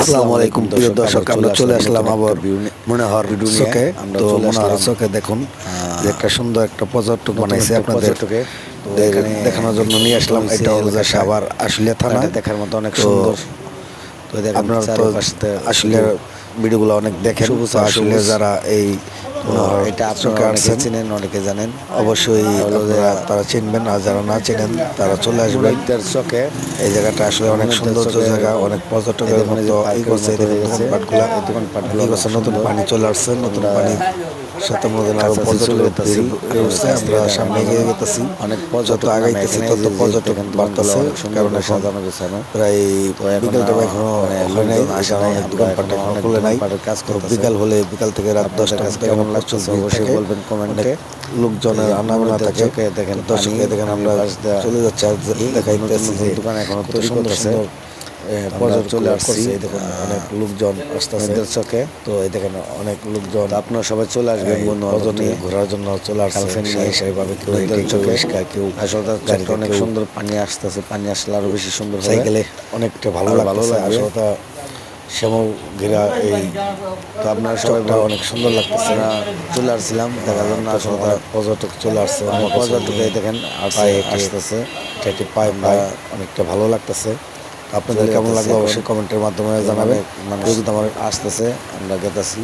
আসসালামু আলাইকুম প্রিয় দর্শক, আমরা চলে আসলাম আবার মনোহর চকে। তো মনোহর চকে দেখুন যে একটা সুন্দর একটা পর্যটক বানাইছে আপনাদের দেখানোর জন্য নিয়ে আসলাম। এটা হলো যে সাভার আশুলিয়া থানা দেখার মতো অনেক সুন্দর। তো আপনারা তো আশুলিয়ার ভিডিওগুলো অনেক দেখেন, আশুলিয়া যারা এই এটা আপনারা অনেকে চিনেন, অনেকে জানেন, অবশ্যই তারা চিনবেন, আর যারা না চিনেন তারা চলে আসবেন। চকে এই জায়গাটা আসলে অনেক সৌন্দর্য জায়গা, অনেক পর্যটকের মতো এই করছে। দোকানপাটগুলো নতুন পানি চলে আসছে, নতুন পানির সাথে মধ্যে আরো পর্যটকের আমরা সামনে এগিয়ে গেতেছি। অনেক যত আগাইতেছি তত পর্যটক বাড়তেছে, কারণ সাজানো গোছানো। প্রায় বিকাল টাইম এখনো হয় নাই, অনেক দোকানপাট এখনো খুলে নাই। তো বিকাল হলে বিকাল থেকে রাত 10টা কেমন লাগতেছে অবশ্যই বলবেন কমেন্টে। লোকজনের আনাগোনা থাকে, দেখেন দর্শকে দেখেন আমরা চলে যাচ্ছি আর দেখাইতেছি যে দোকান এখনো কত তৈরি সুন্দর করতেছে। সুন্দর পর্যটক চলে আসছে। দেখুন অনেক লোকজন আসতেছে চকে। তো এই দেখেন অনেক লোকজন আপনারা সবাই চলে আসবেন পর্যটক ঘোরার জন্য চলে আসছে। সেইভাবে কেউ রিক্সা, কেউ গাড়িতে, অনেক কেউ সুন্দর পানি আসতেছে, পানি আসলে আরো বেশি সুন্দর সাইকেলে অনেকটা ভালো লাগছে। আসলে শ্যামল ঘেরা এই তো আপনারা সবাই অনেক সুন্দর লাগতেছে। চলে আসছিলাম দেখার জন্য। আসলে অনেক পর্যটক চলে আসছে, পর্যটক দেখেন আসতেছে, পায়ে অনেকটা ভালো লাগতেছে। আপনাদের কেমন লাগলো অবশ্যই কমেন্টের মাধ্যমে জানাবেন। মানুষ আমার আসতেছে, আমরা গেতেছি।